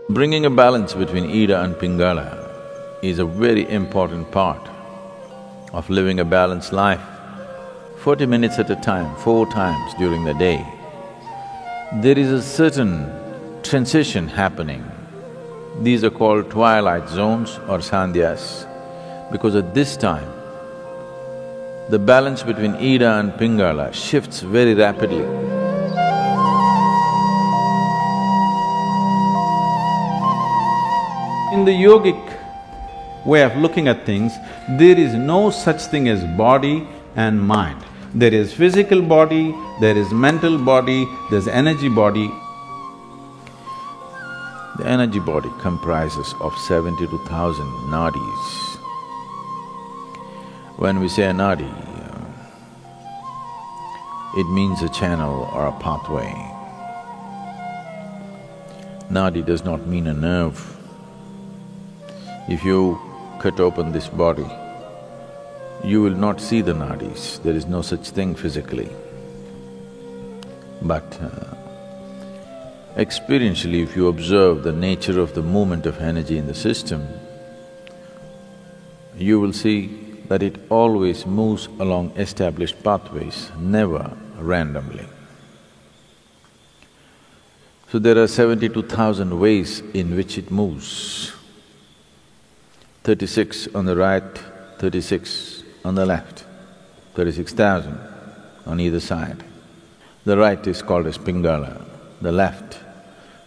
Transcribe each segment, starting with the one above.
Bringing a balance between Ida and Pingala is a very important part of living a balanced life. 40 minutes at a time, 4 times during the day, there is a certain transition happening. These are called twilight zones or sandhyas, because at this time, the balance between Ida and Pingala shifts very rapidly. In the yogic way of looking at things, there is no such thing as body and mind. There is physical body, there is mental body, there's energy body. The energy body comprises of 72,000 nadis. When we say a nadi, it means a channel or a pathway. Nadi does not mean a nerve. If you cut open this body, you will not see the nadis, there is no such thing physically. But experientially, if you observe the nature of the movement of energy in the system, you will see that it always moves along established pathways, never randomly. So there are 72,000 ways in which it moves. 36 on the right, 36 on the left, 36,000 on either side. The right is called as Pingala, the left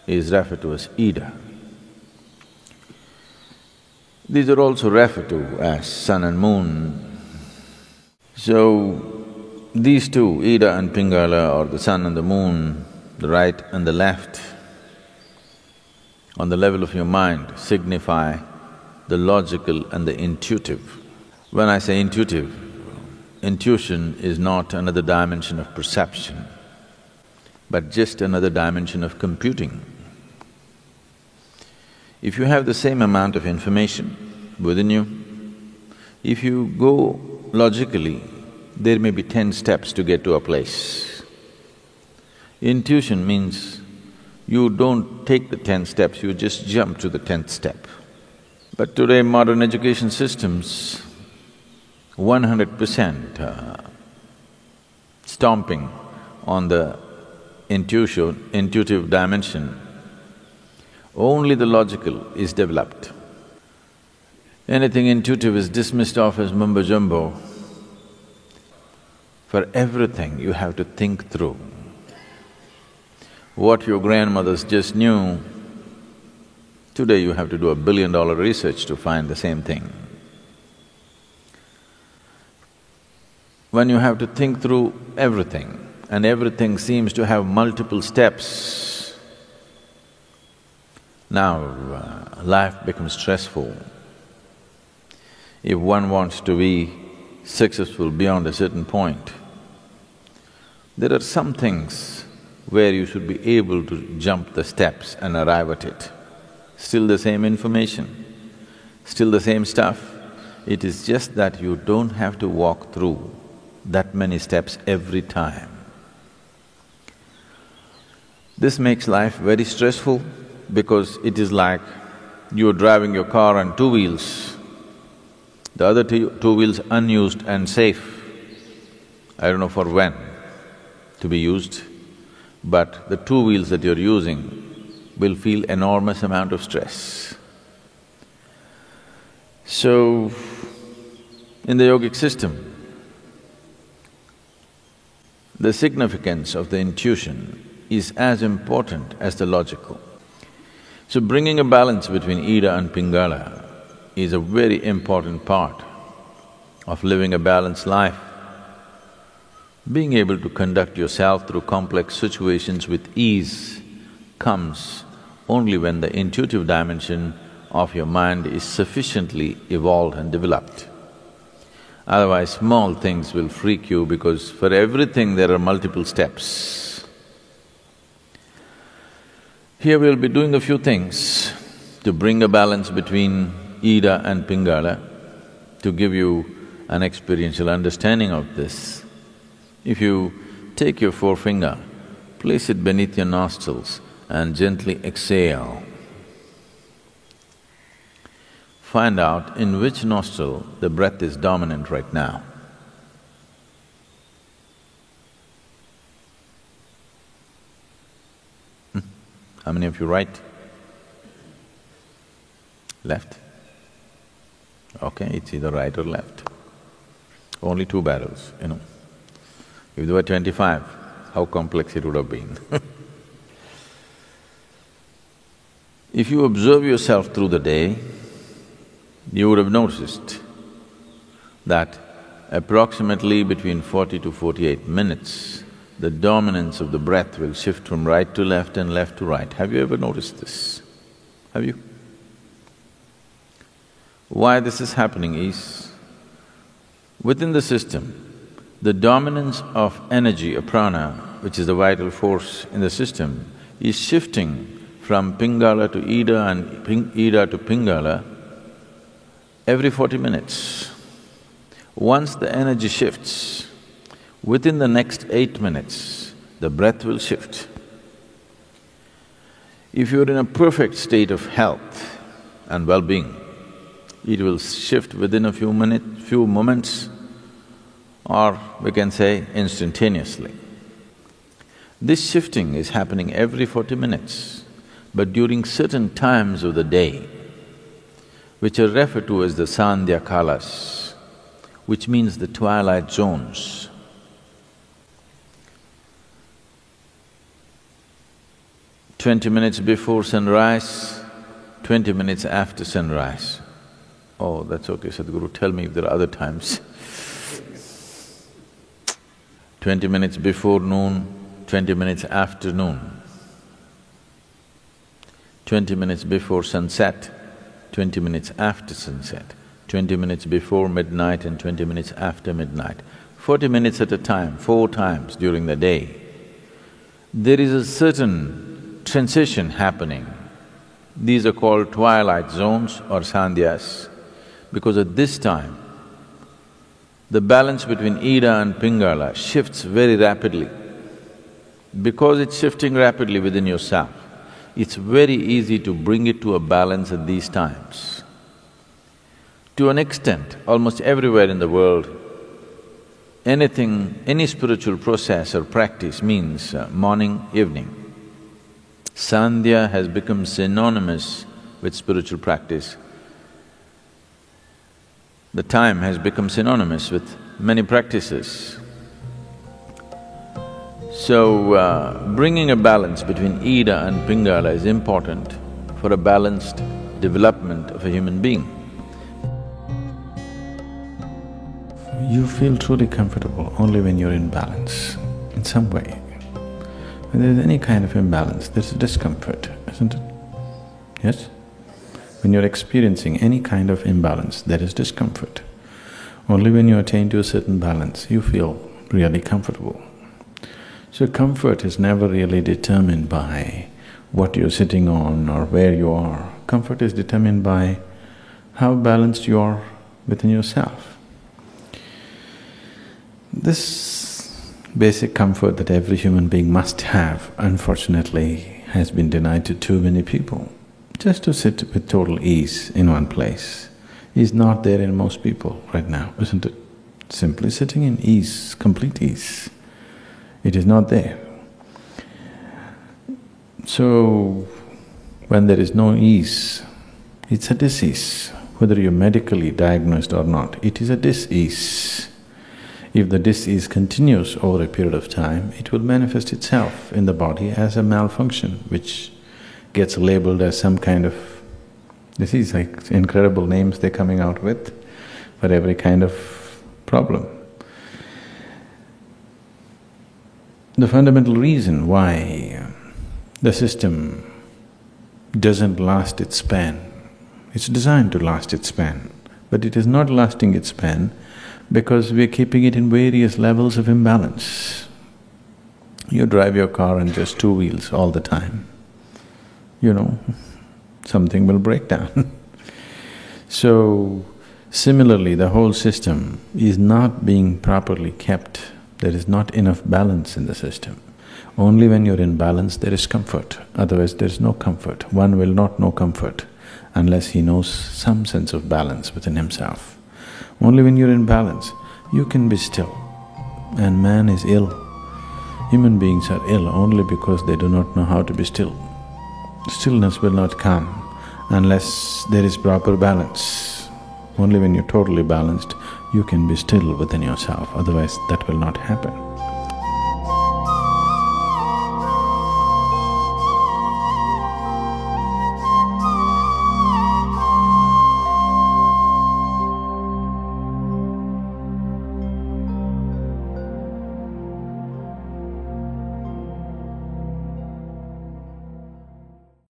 is referred to as Ida. These are also referred to as sun and moon. So, these two, Ida and Pingala, or the sun and the moon, the right and the left, on the level of your mind signify the logical and the intuitive. When I say intuitive, intuition is not another dimension of perception, but just another dimension of computing. If you have the same amount of information within you, if you go logically, there may be 10 steps to get to a place. Intuition means you don't take the 10 steps, you just jump to the 10th step. But today modern education systems, 100% stomping on the intuitive dimension, only the logical is developed. Anything intuitive is dismissed off as mumbo-jumbo. For everything you have to think through. What your grandmothers just knew, today you have to do $1 billion research to find the same thing. When you have to think through everything, and everything seems to have multiple steps, now life becomes stressful. If one wants to be successful beyond a certain point, there are some things where you should be able to jump the steps and arrive at it. Still the same information, still the same stuff. It is just that you don't have to walk through that many steps every time. This makes life very stressful because it is like you're driving your car on 2 wheels, the other two wheels unused and safe. I don't know for when to be used, but the 2 wheels that you're using will feel enormous amount of stress. So, in the yogic system, the significance of the intuition is as important as the logical. So bringing a balance between Ida and Pingala is a very important part of living a balanced life. Being able to conduct yourself through complex situations with ease comes only when the intuitive dimension of your mind is sufficiently evolved and developed. Otherwise, small things will freak you because for everything there are multiple steps. Here we'll be doing a few things to bring a balance between Ida and Pingala, to give you an experiential understanding of this. If you take your forefinger, place it beneath your nostrils and gently exhale. find out in which nostril the breath is dominant right now. How many of you right? Left? Okay, it's either right or left. Only two barrels, you know. If there were 25, how complex it would have been. If you observe yourself through the day, you would have noticed that approximately between 40 to 48 minutes, the dominance of the breath will shift from right to left and left to right. Have you ever noticed this? Have you? Why this is happening is, within the system, the dominance of energy, or prana, which is the vital force in the system, is shifting from Pingala to Ida and Ida to Pingala every 40 minutes. Once the energy shifts, within the next 8 minutes, the breath will shift. If you're in a perfect state of health and well-being, it will shift within a few moments, or we can say instantaneously. This shifting is happening every 40 minutes, but during certain times of the day, which are referred to as the Sandhya Kalas, which means the twilight zones. 20 minutes before sunrise, 20 minutes after sunrise. Oh, that's okay, Sadhguru, tell me if there are other times. 20 minutes before noon, 20 minutes after noon. 20 minutes before sunset, 20 minutes after sunset, 20 minutes before midnight and 20 minutes after midnight. 40 minutes at a time, 4 times during the day. There is a certain transition happening. These are called twilight zones or sandhyas, because at this time, the balance between Ida and Pingala shifts very rapidly. Because it's shifting rapidly within yourself, it's very easy to bring it to a balance at these times. To an extent, almost everywhere in the world, any spiritual process or practice means morning, evening. Sandhya has become synonymous with spiritual practice. The time has become synonymous with many practices. So, bringing a balance between Ida and Pingala is important for a balanced development of a human being. You feel truly comfortable only when you're in balance, in some way. When there's any kind of imbalance, there's discomfort, isn't it? Yes? When you're experiencing any kind of imbalance, there is discomfort. Only when you attain to a certain balance, you feel really comfortable. So comfort is never really determined by what you're sitting on or where you are. Comfort is determined by how balanced you are within yourself. This basic comfort that every human being must have, unfortunately, has been denied to too many people. Just to sit with total ease in one place is not there in most people right now, isn't it? Simply sitting in ease, complete ease, it is not there. So, when there is no ease, it's a disease. Whether you're medically diagnosed or not, it is a dis-ease. If the dis-ease continues over a period of time, it will manifest itself in the body as a malfunction, which gets labeled as some kind of… disease, like incredible names they're coming out with for every kind of problem. The fundamental reason why the system doesn't last its span, it's designed to last its span, but it is not lasting its span because we're keeping it in various levels of imbalance. You drive your car on just 2 wheels all the time, you know, something will break down. So, similarly, the whole system is not being properly kept. There is not enough balance in the system. Only when you're in balance there is comfort, otherwise there is no comfort. One will not know comfort unless he knows some sense of balance within himself. Only when you're in balance, you can be still. And man is ill. Human beings are ill only because they do not know how to be still. Stillness will not come unless there is proper balance. Only when you're totally balanced, you can be still within yourself, otherwise that will not happen.